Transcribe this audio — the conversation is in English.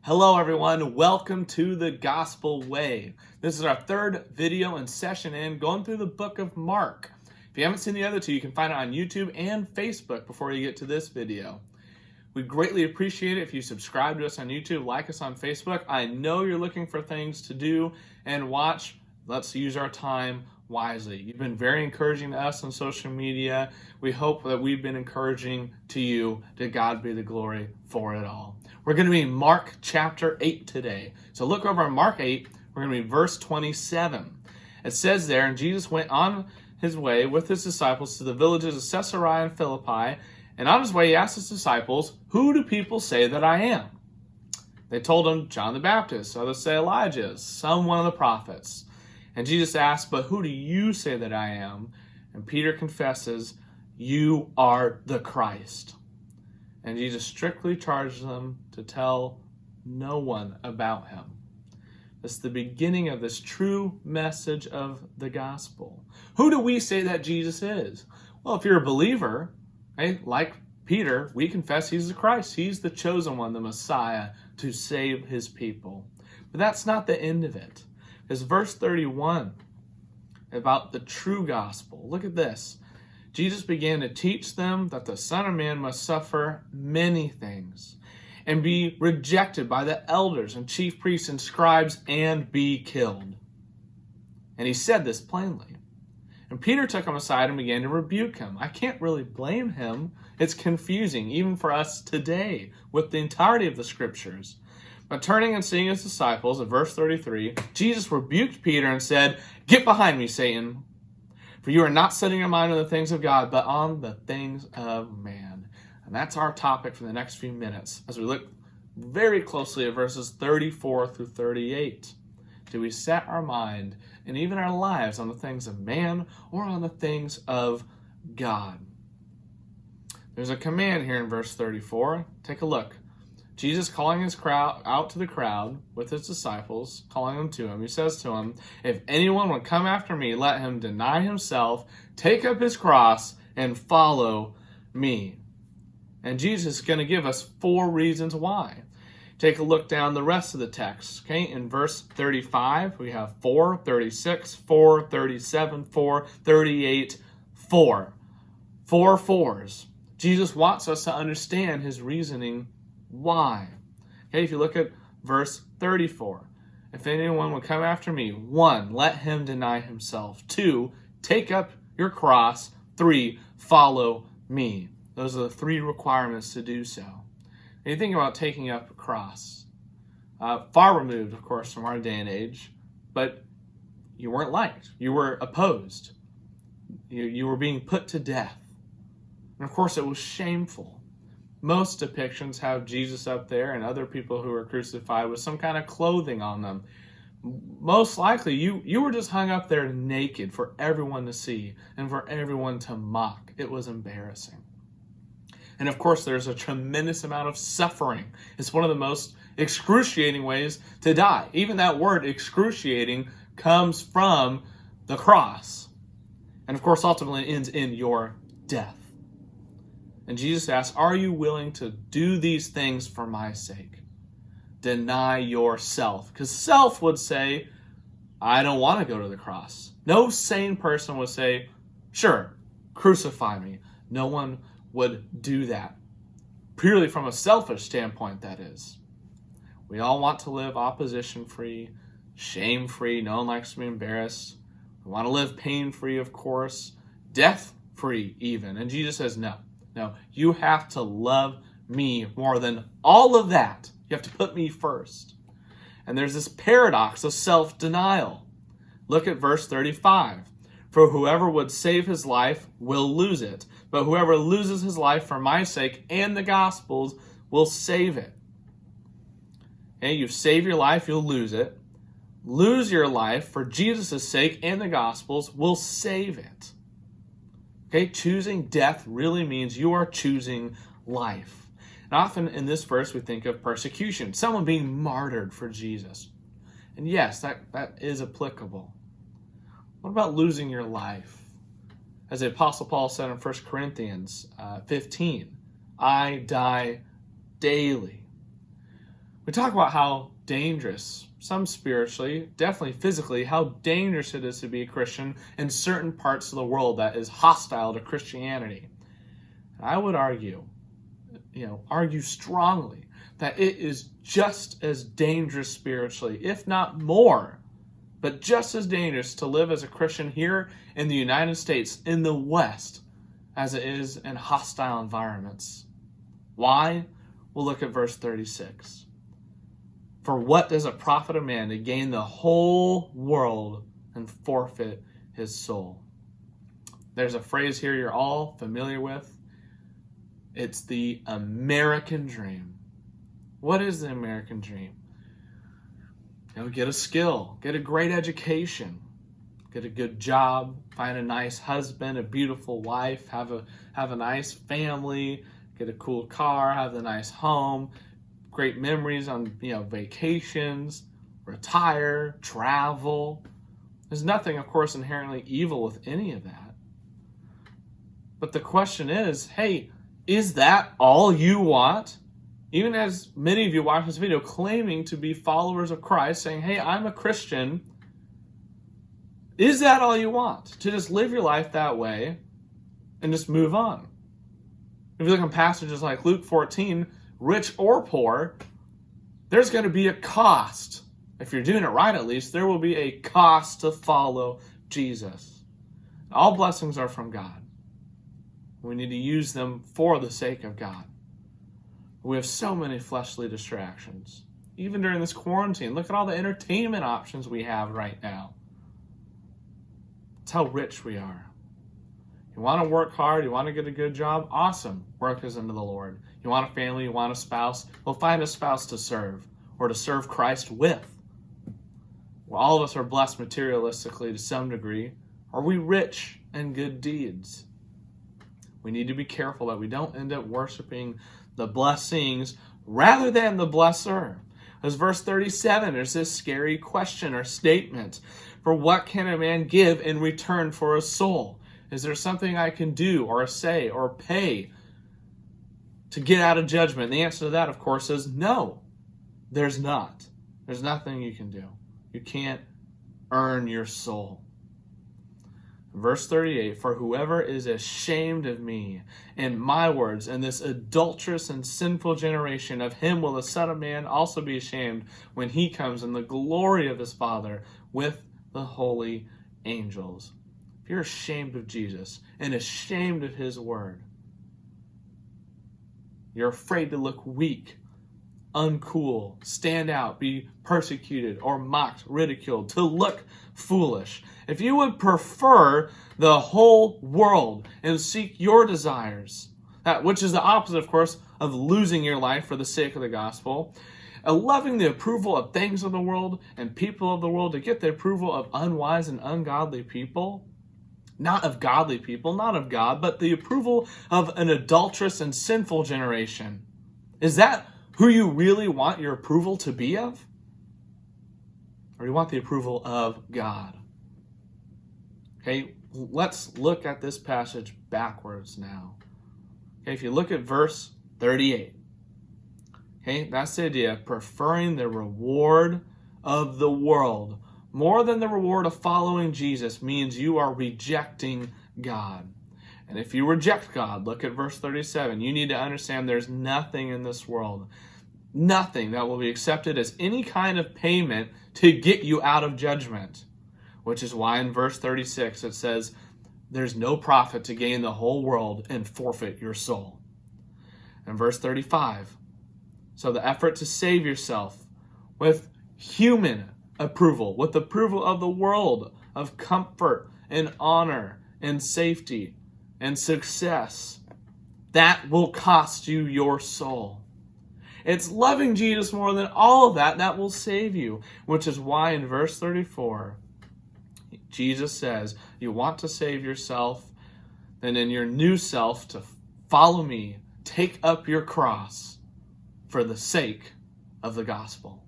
Hello everyone, welcome to the Gospel Way. This is our third video and session in going through the book of Mark. If you haven't seen the other two, you can find it on YouTube and Facebook before you get to this video. We'd greatly appreciate it if you subscribe to us on YouTube, like us on Facebook. I know you're looking for things to do and watch. Let's use our time wisely. You've been very encouraging to us on social media. We hope that we've been encouraging to you. To God be the glory for it all. We're going to be in Mark chapter 8 today. So look over in Mark 8. We're going to be verse 27. It says there, and Jesus went on his way with his disciples to the villages of Caesarea and Philippi. And on his way, he asked his disciples, "Who do people say that I am?" They told him, "John the Baptist, others say Elijah, some one of the prophets." And Jesus asked, "But who do you say that I am?" And Peter confesses, "You are the Christ." And Jesus strictly charged them to tell no one about him. It's the beginning of this true message of the gospel. Who do we say that Jesus is? Well, if you're a believer, right, like Peter, we confess he's the Christ. He's the chosen one, the Messiah, to save his people. But that's not the end of it. It's verse 31 about the true gospel. Look at this. Jesus began to teach them that the Son of Man must suffer many things and be rejected by the elders and chief priests and scribes and be killed. And he said this plainly. And Peter took him aside and began to rebuke him. I can't really blame him. It's confusing, even for us today, with the entirety of the scriptures. But turning and seeing his disciples, in verse 33, Jesus rebuked Peter and said, "Get behind me, Satan, for you are not setting your mind on the things of God, but on the things of man." And that's our topic for the next few minutes, as we look very closely at verses 34 through 38. Do we set our mind and even our lives on the things of man or on the things of God? There's a command here in verse 34. Take a look. Jesus calling his crowd out to the crowd with his disciples, calling them to him. He says to him, "If anyone would come after me, let him deny himself, take up his cross, and follow me." And Jesus is going to give us 4 reasons why. Take a look down the rest of the text. Okay, in verse 35, we have 4, 36, 4, 37, 4, 38, 4. 4 fours. Jesus wants us to understand his reasoning why. Okay, if you look at verse 34, if anyone would come after me, 1, let him deny himself. 2, take up your cross. 3, follow me. Those are the 3 requirements to do so. And you think about taking up a cross. Far removed, of course, from our day and age, but you weren't liked. You were opposed. You were being put to death. And of course, it was shameful. Most depictions have Jesus up there and other people who were crucified with some kind of clothing on them. Most likely, you were just hung up there naked for everyone to see and for everyone to mock. It was embarrassing. And of course, there's a tremendous amount of suffering. It's one of the most excruciating ways to die. Even that word excruciating comes from the cross. And of course, ultimately ends in your death. And Jesus asks, are you willing to do these things for my sake? Deny yourself. Because self would say, I don't want to go to the cross. No sane person would say, sure, crucify me. No one would do that. Purely from a selfish standpoint, that is. We all want to live opposition-free, shame-free. No one likes to be embarrassed. We want to live pain-free, of course. Death-free, even. And Jesus says, no. No, you have to love me more than all of that. You have to put me first. And there's this paradox of self-denial. Look at verse 35. For whoever would save his life will lose it. But whoever loses his life for my sake and the gospel's will save it. Okay, you save your life, you'll lose it. Lose your life for Jesus' sake and the gospel's will save it. Okay, choosing death really means you are choosing life. And often in this verse we think of persecution, someone being martyred for Jesus. And yes, that is applicable. What about losing your life? As the Apostle Paul said in 1 Corinthians 15, I die daily. We talk about how dangerous, some spiritually, definitely physically, how dangerous it is to be a Christian in certain parts of the world that is hostile to Christianity. I would argue strongly that it is just as dangerous spiritually, if not more, but just as dangerous to live as a Christian here in the United States, in the West, as it is in hostile environments. Why? We'll look at verse 36. For what does it profit a man to gain the whole world and forfeit his soul? There's a phrase here you're all familiar with. It's the American dream. What is the American dream? Get a skill, get a great education, get a good job, find a nice husband, a beautiful wife, have a nice family, get a cool car, have a nice home, great memories on vacations, retire, travel. There's nothing, of course, inherently evil with any of that. But the question is, hey, is that all you want? Even as many of you watch this video claiming to be followers of Christ, saying, hey, I'm a Christian, is that all you want? To just live your life that way and just move on? If you look at passages like Luke 14, rich or poor, there's going to be a cost. If you're doing it right, at least, there will be a cost to follow Jesus. All blessings are from God. We need to use them for the sake of God. We have so many fleshly distractions. Even during this quarantine, look at all the entertainment options we have right now. It's how rich we are. You want to work hard, you want to get a good job? Awesome. Work is unto the Lord. You want a family, you want a spouse? Well, find a spouse to serve, or to serve Christ with. Well, all of us are blessed materialistically to some degree. Are we rich in good deeds? We need to be careful that we don't end up worshiping the blessings rather than the blesser. As verse 37, there's this scary question or statement. For what can a man give in return for a soul? Is there something I can do or say or pay to get out of judgment? And the answer to that, of course, is no. There's not. There's nothing you can do. You can't earn your soul. Verse 38, for whoever is ashamed of me and my words in this adulterous and sinful generation, of him will the Son of Man also be ashamed when he comes in the glory of his Father with the holy angels. If you're ashamed of Jesus and ashamed of his word, you're afraid to look weak, uncool, stand out, be persecuted or mocked, ridiculed, to look foolish. If you would prefer the whole world and seek your desires, which is the opposite, of course, of losing your life for the sake of the gospel, loving the approval of things of the world and people of the world to get the approval of unwise and ungodly people, not of godly people, not of God, but the approval of an adulterous and sinful generation. Is that who you really want your approval to be of? Or you want the approval of God? Okay, let's look at this passage backwards now. Okay, if you look at verse 38, okay, that's the idea of preferring the reward of the world more than the reward of following Jesus means you are rejecting God. And if you reject God, look at verse 37, you need to understand there's nothing in this world, nothing that will be accepted as any kind of payment to get you out of judgment. Which is why in verse 36 it says, there's no profit to gain the whole world and forfeit your soul. And verse 35, so the effort to save yourself with human approval, with approval of the world, of comfort and honor and safety and success, that will cost you your soul. It's loving Jesus more than all of that will save you, which is why in verse 34, Jesus says, you want to save yourself, then in your new self to follow me, take up your cross for the sake of the gospel.